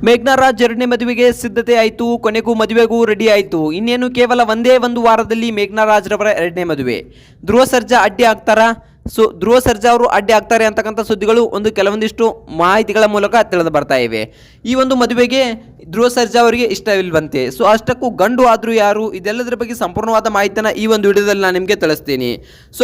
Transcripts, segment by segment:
ಮೇಘ್ನಾರಾಜ್ ಎರಡನೇ ಮದುವೆಗೆ ಸಿದ್ಧತೆ ಆಯಿತು. ಕೊನೆಗೂ ಮದುವೆಗೂ ರೆಡಿ ಆಯಿತು. ಇನ್ನೇನು ಕೇವಲ ಒಂದೇ ಒಂದು ವಾರದಲ್ಲಿ ಮೇಘ್ನಾರಾಜ್ ರವರ ಎರಡನೇ ಮದುವೆ. ಧ್ರುವ ಸರ್ಜಾ ಅಡ್ಡಿ ಆಗ್ತಾರಾ? ಧ್ರುವ ಸರ್ಜಾ ಅವರು ಅಡ್ಡಿ ಆಗ್ತಾರೆ ಅಂತಕ್ಕಂಥ ಸುದ್ದಿಗಳು ಕೆಲವೊಂದಿಷ್ಟು ಮಾಹಿತಿಗಳ ಮೂಲಕ ತಿಳಿದು ಬರ್ತಾ ಇವೆ. ಈ ಒಂದು ಮದುವೆಗೆ ಧ್ರುವ ಸರ್ಜಾ ಅವರಿಗೆ ಇಷ್ಟವಿಲ್ವಂತೆ. ಅಷ್ಟಕ್ಕೂ ಗಂಡು ಆದರೂ ಯಾರು, ಇದೆಲ್ಲದರ ಬಗ್ಗೆ ಸಂಪೂರ್ಣವಾದ ಮಾಹಿತಿನ ಈ ಒಂದು ವಿಡಿಯೋದಲ್ಲಿ ನಾನು ನಿಮಗೆ ತಿಳಿಸ್ತೀನಿ.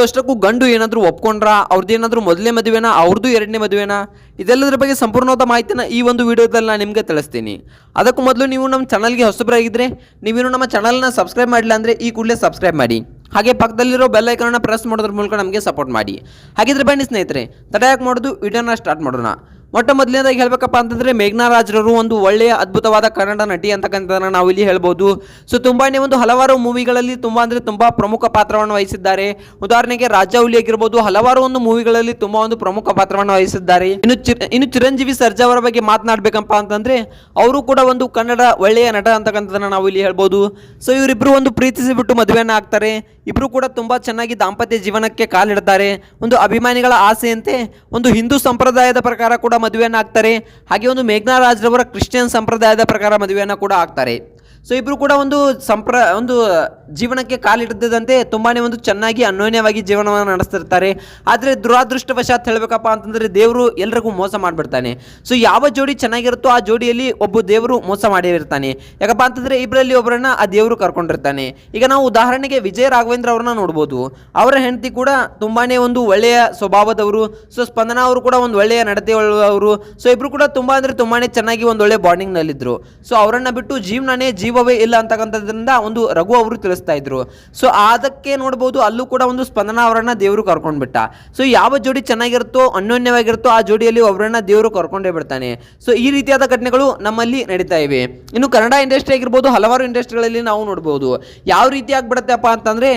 ಅಷ್ಟಕ್ಕೂ ಗಂಡು ಏನಾದರೂ ಒಪ್ಕೊಂಡ್ರ, ಅವ್ರದ್ದೇನಾದರೂ ಮೊದಲನೇ ಮದುವೆನಾ, ಅವ್ರದ್ದು ಎರಡನೇ ಮದುವೆನಾ, ಇದೆಲ್ಲದರ ಬಗ್ಗೆ ಸಂಪೂರ್ಣವಾದ ಮಾಹಿತಿನ ಈ ಒಂದು ವಿಡಿಯೋದಲ್ಲಿ ನಾನು ನಿಮಗೆ ತಿಳಿಸ್ತೀನಿ. ಅದಕ್ಕೂ ಮೊದಲು ನೀವು ನಮ್ಮ ಚಾನಲ್ಗೆ ಹೊಸಬರಾಗಿದ್ದರೆ, ನೀವೇನು ನಮ್ಮ ಚಾನಲ್ನ ಸಬ್ಸ್ಕ್ರೈಬ್ ಮಾಡಿಲ್ಲ ಅಂದರೆ ಈ ಕೂಡಲೇ ಸಬ್ಸ್ಕ್ರೈಬ್ ಮಾಡಿ. ಹಾಗೆ ಪಕ್ಕದಲ್ಲಿರೋ ಬೆಲ್ ಐಕಾನ್ನ ಪ್ರೆಸ್ ಮಾಡೋದ್ರ ಮೂಲಕ ನಮಗೆ ಸಪೋರ್ಟ್ ಮಾಡಿ. ಹಾಗಿದ್ರೆ ಬನ್ನಿ ಸ್ನೇಹಿತರೆ, ತಡ ಯಾಕೆ ಮಾಡೋದು, ವಿಡಿಯೋನ ಸ್ಟಾರ್ಟ್ ಮಾಡೋಣ. ಮೊದಲನೇದಾಗಿ ಹೇಳಬೇಕಪ್ಪ ಅಂತಂದರೆ ಮೇಘ್ನಾರಾಜ್ ರವರು ಒಂದು ಒಳ್ಳೆಯ ಅದ್ಭುತವಾದ ಕನ್ನಡ ನಟಿ ಅಂತಕ್ಕಂಥದ್ದನ್ನು ನಾವು ಇಲ್ಲಿ ಹೇಳ್ಬೋದು. ತುಂಬಾ ಒಂದು ಹಲವಾರು ಮೂವಿಗಳಲ್ಲಿ ತುಂಬ ಪ್ರಮುಖ ಪಾತ್ರವನ್ನು ವಹಿಸಿದ್ದಾರೆ. ಉದಾಹರಣೆಗೆ ರಾಜಾಹುಲಿ ಆಗಿರ್ಬೋದು, ಹಲವಾರು ಒಂದು ಮೂವಿಗಳಲ್ಲಿ ತುಂಬ ಒಂದು ಪ್ರಮುಖ ಪಾತ್ರವನ್ನು ವಹಿಸಿದ್ದಾರೆ. ಇನ್ನು ಚಿರಂಜೀವಿ ಸರ್ಜಾ ಅವರ ಬಗ್ಗೆ ಮಾತನಾಡಬೇಕಪ್ಪ ಅಂತಂದರೆ ಅವರು ಕೂಡ ಒಂದು ಕನ್ನಡ ಒಳ್ಳೆಯ ನಟ ಅಂತಕ್ಕಂಥದ್ದನ್ನು ನಾವು ಇಲ್ಲಿ ಹೇಳ್ಬೋದು. ಇವರಿಬ್ಬರು ಒಂದು ಪ್ರೀತಿಸಿ ಬಿಟ್ಟು ಮದುವೆಯನ್ನು ಆಗ್ತಾರೆ. ಇಬ್ಬರು ಕೂಡ ತುಂಬ ಚೆನ್ನಾಗಿ ದಾಂಪತ್ಯ ಜೀವನಕ್ಕೆ ಕಾಲಿಡ್ತಾರೆ. ಒಂದು ಅಭಿಮಾನಿಗಳ ಆಸೆಯಂತೆ ಒಂದು ಹಿಂದೂ ಸಂಪ್ರದಾಯದ ಪ್ರಕಾರ ಕೂಡ ಮದುವೆಯನ್ನು ಆಗ್ತಾರೆ. ಹಾಗೆ ಒಂದು ಮೇಘ್ನಾರಾಜ್ ರವರ ಕ್ರಿಶ್ಚಿಯನ್ ಸಂಪ್ರದಾಯದ ಪ್ರಕಾರ ಮದುವೆಯನ್ನು ಕೂಡ ಆಗ್ತಾರೆ. ಇಬ್ಬರು ಕೂಡ ಒಂದು ಜೀವನಕ್ಕೆ ಕಾಲಿಡದಂತೆ ತುಂಬಾ ಒಂದು ಚೆನ್ನಾಗಿ ಅನ್ಯೋನ್ಯವಾಗಿ ಜೀವನವನ್ನು ನಡೆಸ್ತಿರ್ತಾರೆ. ಆದರೆ ದುರಾದೃಷ್ಟವಶಾತ್ ಹೇಳಬೇಕಪ್ಪ ಅಂತಂದರೆ ದೇವರು ಎಲ್ರಿಗೂ ಮೋಸ ಮಾಡಿಬಿಡ್ತಾನೆ. ಯಾವ ಜೋಡಿ ಚೆನ್ನಾಗಿರುತ್ತೋ ಆ ಜೋಡಿಯಲ್ಲಿ ಒಬ್ಬ ದೇವರು ಮೋಸ ಮಾಡಿರ್ತಾನೆ. ಯಾಕಪ್ಪ ಅಂತಂದರೆ ಇಬ್ಬರಲ್ಲಿ ಒಬ್ಬರನ್ನ ಆ ದೇವರು ಕರ್ಕೊಂಡಿರ್ತಾನೆ. ಈಗ ನಾವು ಉದಾಹರಣೆಗೆ ವಿಜಯ ರಾಘವೇಂದ್ರ ಅವ್ರನ್ನ ನೋಡ್ಬೋದು. ಅವರ ಹೆಂಡತಿ ಕೂಡ ತುಂಬಾ ಒಂದು ಒಳ್ಳೆಯ ಸ್ವಭಾವದವರು. ಸ್ಪಂದನಾ ಅವರು ಕೂಡ ಒಂದು ಒಳ್ಳೆಯ ನಡತೆ ಉಳ್ಳವರು. ಇಬ್ಬರು ಕೂಡ ತುಂಬಾ ಚೆನ್ನಾಗಿ ಒಂದು ಒಳ್ಳೆ ಬಾಂಡಿಂಗ್ನಲ್ಲಿದ್ದರು. ಅವರನ್ನ ಬಿಟ್ಟು ಜೀವವೇ ಇಲ್ಲ ಅಂತಕ್ಕಂಥದ್ರಿಂದ ಒಂದು ರಘು ಅವರು ತಿಳಿಸ್ತಾ ಇದ್ರು. ಅದಕ್ಕೆ ನೋಡ್ಬೋದು, ಅಲ್ಲೂ ಕೂಡ ಒಂದು ಸ್ಪಂದನಾ ಅವರನ್ನ ದೇವರು ಕರ್ಕೊಂಡ್ಬಿಟ್ಟ. ಯಾವ ಜೋಡಿ ಚೆನ್ನಾಗಿರುತ್ತೋ ಅನ್ಯೋನ್ಯವಾಗಿರುತ್ತೋ ಆ ಜೋಡಿಯಲ್ಲಿ ಒಬ್ಬರನ್ನ ದೇವರು ಕರ್ಕೊಂಡೇ ಬಿಡ್ತಾನೆ. ಈ ರೀತಿಯಾದ ಘಟನೆಗಳು ನಮ್ಮಲ್ಲಿ ನಡೀತಾ ಇವೆ. ಇನ್ನು ಕನ್ನಡ ಇಂಡಸ್ಟ್ರಿ ಆಗಿರ್ಬೋದು, ಹಲವಾರು ಇಂಡಸ್ಟ್ರಿಗಳಲ್ಲಿ ನಾವು ನೋಡ್ಬೋದು. ಯಾವ ರೀತಿ ಆಗ್ಬಿಡತ್ತೆಪ್ಪ ಅಂತಂದ್ರೆ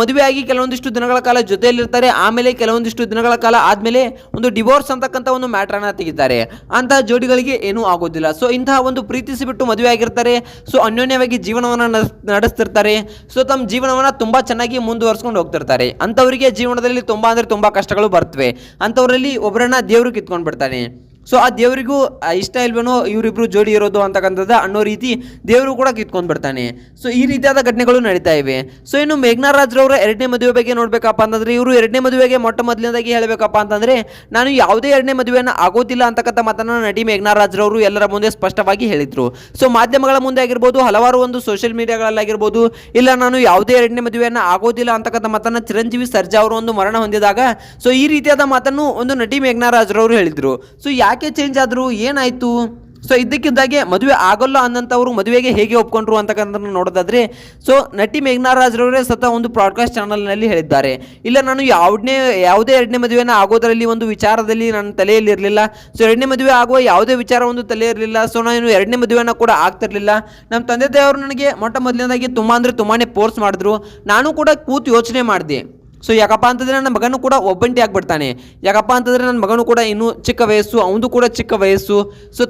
ಮದುವೆ ಆಗಿ ಕೆಲವೊಂದಿಷ್ಟು ದಿನಗಳ ಕಾಲ ಜೊತೆಯಲ್ಲಿರ್ತಾರೆ. ಆಮೇಲೆ ಕೆಲವೊಂದಿಷ್ಟು ದಿನಗಳ ಕಾಲ ಆದ್ಮೇಲೆ ಒಂದು ಡಿವೋರ್ಸ್ ಅಂತಕ್ಕಂಥ ಒಂದು ಮ್ಯಾಟ್ರನ್ನ ತೆಗಿತಾರೆ. ಅಂತಹ ಜೋಡಿಗಳಿಗೆ ಏನೂ ಆಗೋದಿಲ್ಲ. ಇಂತಹ ಒಂದು ಪ್ರೀತಿಸಿ ಬಿಟ್ಟು ಮದುವೆ ಆಗಿರ್ತಾರೆ. ಅನ್ಯೋನ್ಯವಾಗಿ ಜೀವನವನ್ನು ನಡೆಸ್ತಿರ್ತಾರೆ. ತಮ್ಮ ಜೀವನವನ್ನು ತುಂಬಾ ಚೆನ್ನಾಗಿ ಮುಂದುವರ್ಸ್ಕೊಂಡು ಹೋಗ್ತಿರ್ತಾರೆ. ಅಂಥವರಿಗೆ ಜೀವನದಲ್ಲಿ ತುಂಬಾ ಕಷ್ಟಗಳು ಬರ್ತವೆ. ಅಂಥವರಲ್ಲಿ ಒಬ್ಬರನ್ನ ದೇವರು ಕಿತ್ಕೊಂಡು ಬಿಡ್ತಾನೆ. ಆ ದೇವರಿಗೂ ಇಷ್ಟ ಇಲ್ವೇನೋ ಇವರಿಬ್ರು ಜೋಡಿ ಇರೋದು ಅಂತಕ್ಕಂಥದ್ದು ಅನ್ನೋ ರೀತಿ ದೇವರು ಕೂಡ ಕಿತ್ಕೊಂಡು ಬಿಡ್ತಾನೆ. ಈ ರೀತಿಯಾದ ಘಟನೆಗಳು ನಡೀತಾ ಇವೆ. ಇನ್ನು ಮೇಘ್ನಾರಾಜ್ ರವರ ಎರಡನೇ ಮದುವೆ ಬಗ್ಗೆ ನೋಡ್ಬೇಕಪ್ಪ ಅಂತಂದ್ರೆ, ಇವರು ಎರಡನೇ ಮದುವೆಗೆ ಮೊದಲನೇದಾಗಿ ಹೇಳಬೇಕಪ್ಪ ಅಂತಂದ್ರೆ, ನಾನು ಯಾವುದೇ ಎರಡನೇ ಮದುವೆಯನ್ನು ಆಗೋದಿಲ್ಲ ಅಂತಕ್ಕಂಥ ಮಾತನ್ನು ನಟಿ ಮೇಘ್ನಾರಾಜ್ ರವರು ಎಲ್ಲರ ಮುಂದೆ ಸ್ಪಷ್ಟವಾಗಿ ಹೇಳಿದ್ರು. ಮಾಧ್ಯಮಗಳ ಮುಂದೆ ಆಗಿರ್ಬೋದು, ಹಲವಾರು ಒಂದು ಸೋಷಿಯಲ್ ಮೀಡಿಯಾಗಳಲ್ಲಾಗಿರ್ಬೋದು, ಇಲ್ಲ ನಾನು ಯಾವುದೇ ಎರಡನೇ ಮದುವೆಯನ್ನು ಆಗೋದಿಲ್ಲ ಅಂತಕ್ಕಂಥ ಮಾತನ್ನು ಚಿರಂಜೀವಿ ಸರ್ಜಾ ಅವರು ಒಂದು ಮರಣ ಹೊಂದಿದಾಗ ಈ ರೀತಿಯಾದ ಮಾತನ್ನು ಒಂದು ನಟಿ ಮೇಘ್ನಾರಾಜ್ ರವರು ಹೇಳಿದ್ರು. ಯಾಕೆ ಚೇಂಜ್ ಆದ್ರು, ಏನಾಯ್ತು? ಇದ್ದಕ್ಕಿದ್ದಾಗೆ ಮದುವೆ ಆಗೋಲ್ಲ ಅನ್ನಂಥವ್ರು ಮದುವೆಗೆ ಹೇಗೆ ಒಪ್ಕೊಂಡ್ರು ಅಂತಕ್ಕಂಥ ನೋಡೋದಾದ್ರೆ, ನಟಿ ಮೇಘ್ನಾರಾಜ್ ರವರೇ ಸ್ವತಃ ಒಂದು ಬ್ರಾಡ್ಕಾಸ್ಟ್ ಚಾನಲ್ನಲ್ಲಿ ಹೇಳಿದ್ದಾರೆ, ಇಲ್ಲ ನಾನು ಯಾವುದೇ ಎರಡನೇ ಮದುವೆನ ಆಗೋದರಲ್ಲಿ ಒಂದು ವಿಚಾರದಲ್ಲಿ ನನ್ನ ತಲೆಯಲ್ಲಿ ಇರಲಿಲ್ಲ. ಎರಡನೇ ಮದುವೆ ಆಗುವ ಯಾವುದೇ ವಿಚಾರ ಒಂದು ತಲೆ ಇರಲಿಲ್ಲ. ನಾನು ಎರಡನೇ ಮದುವೆನ ಕೂಡ ಆಗ್ತಿರ್ಲಿಲ್ಲ. ನಮ್ಮ ತಂದೆ ತಾಯಿಯವರು ನನಗೆ ಮೊದಲನೇದಾಗಿ ತುಂಬಾ ಫೋರ್ಸ್ ಮಾಡಿದ್ರು. ನಾನು ಕೂಡ ಕೂತು ಯೋಚನೆ ಮಾಡಿದೆ. ಯಾಕಪ್ಪ ಅಂತಂದರೆ ನನ್ನ ಮಗನೂ ಕೂಡ ಒಬ್ಬಂಟಿ ಆಗ್ಬಿಡ್ತಾನೆ. ಯಾಕಪ್ಪ ಅಂತಂದರೆ ನನ್ನ ಮಗನೂ ಕೂಡ ಇನ್ನೂ ಚಿಕ್ಕ ವಯಸ್ಸು, ಅವನು ಕೂಡ ಚಿಕ್ಕ ವಯಸ್ಸು.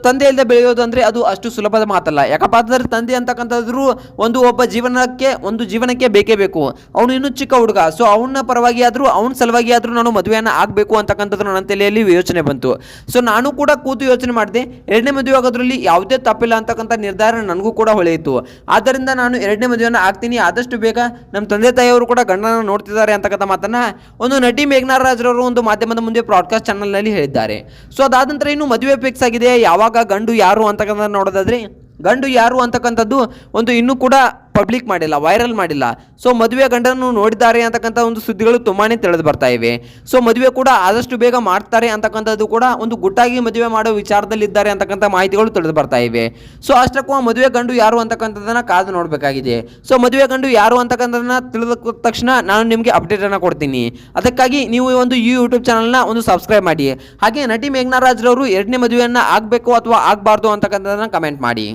ತಂದೆ ಇಲ್ಲದೆ ಬೆಳೆಯೋದು ಅಂದರೆ ಅದು ಅಷ್ಟು ಸುಲಭದ ಮಾತಲ್ಲ. ಯಾಕಪ್ಪ ಅಂತಂದರೆ ತಂದೆ ಅಂತಕ್ಕಂಥದ್ರು ಒಬ್ಬ ಜೀವನಕ್ಕೆ ಬೇಕೇ ಬೇಕು. ಅವನು ಇನ್ನೂ ಚಿಕ್ಕ ಹುಡುಗ. ಅವನ ಪರವಾಗಿ ಆದರೂ ಅವನ ಸಲುವಾಗಿ ಆದರೂ ನಾನು ಮದುವೆಯನ್ನು ಆಗಬೇಕು ಅಂತಕ್ಕಂಥದ್ದು ನನ್ನ ತಲೆಯಲ್ಲಿ ಯೋಚನೆ ಬಂತು. ನಾನು ಕೂಡ ಕೂತು ಯೋಚನೆ ಮಾಡಿದೆ. ಎರಡನೇ ಮದುವೆ ಆಗೋದ್ರಲ್ಲಿ ಯಾವುದೇ ತಪ್ಪಿಲ್ಲ ಅಂತಕ್ಕಂಥ ನಿರ್ಧಾರ ನನಗೂ ಕೂಡ ಹೊಳೆಯಿತು. ಆದ್ದರಿಂದ ನಾನು ಎರಡನೇ ಮದುವೆಯನ್ನು ಆಗ್ತೀನಿ, ಆದಷ್ಟು ಬೇಗ ನಮ್ಮ ತಂದೆ ತಾಯಿಯವರು ಕೂಡ ಗಂಡನ ನೋಡ್ತಿದ್ದಾರೆ ಅಂತಕ್ಕಂಥ ಮಾತನ್ನ ಒಂದು ನಟಿ ಮೇಘ್ನಾರಾಜ್ ರವರು ಒಂದು ಮಾಧ್ಯಮದ ಮುಂದೆ ಬ್ರಾಡ್ಕಾಸ್ಟ್ ಚಾನಲ್ ನಲ್ಲಿ ಹೇಳಿದ್ದಾರೆ. ಅದಾದ ನಂತರ ಇನ್ನು ಮದುವೆ ಫಿಕ್ಸ್ ಆಗಿದೆ. ಯಾವಾಗ ಗಂಡು ಯಾರು ಅಂತಕ್ಕಂಥ ನೋಡೋದಾದ್ರೆ, ಗಂಡು ಯಾರು ಅಂತಕ್ಕಂಥದ್ದು ಇನ್ನೂ ಕೂಡ ಪಬ್ಲಿಕ್ ಮಾಡಿಲ್ಲ, ವೈರಲ್ ಮಾಡಿಲ್ಲ. ಮದುವೆ ಗಂಡನ್ನು ನೋಡಿದ್ದಾರೆ ಅಂತಕ್ಕಂಥ ಒಂದು ಸುದ್ದಿಗಳು ತುಂಬಾನೇ ತಿಳಿದು ಬರ್ತಾ ಇವೆ. ಮದುವೆ ಕೂಡ ಆದಷ್ಟು ಬೇಗ ಮಾಡ್ತಾರೆ ಅಂತಕ್ಕಂಥದ್ದು ಕೂಡ ಒಂದು ಗುಟ್ಟಾಗಿ ಮದುವೆ ಮಾಡೋ ವಿಚಾರದಲ್ಲಿದ್ದಾರೆ ಅಂತಕ್ಕಂಥ ಮಾಹಿತಿಗಳು ತಿಳಿದು ಬರ್ತಾ ಇವೆ. ಅಷ್ಟಕ್ಕೂ ಮದುವೆ ಗಂಡು ಯಾರು ಅಂತಕ್ಕಂಥದ್ದನ್ನ ಕಾದು ನೋಡಬೇಕಾಗಿದೆ. ಮದುವೆ ಗಂಡು ಯಾರು ಅಂತಕ್ಕಂಥದ್ದನ್ನ ತಿಳಿದ ತಕ್ಷಣ ನಾನು ನಿಮಗೆ ಅಪ್ಡೇಟ್ ಅನ್ನ ಕೊಡ್ತೀನಿ. ಅದಕ್ಕಾಗಿ ನೀವು ಈ ಯೂಟ್ಯೂಬ್ ಚಾನಲ್ನ ಒಂದು ಸಬ್ಸ್ಕ್ರೈಬ್ ಮಾಡಿ. ಹಾಗೆ ನಟಿ ಮೇಘ್ನಾರಾಜ್ ರವರು ಎರಡನೇ ಮದುವೆಯನ್ನ ಆಗಬೇಕು ಅಥವಾ ಆಗಬಾರ್ದು ಅಂತಕ್ಕಂಥದ್ದನ್ನ ಕಮೆಂಟ್ ಮಾಡಿ.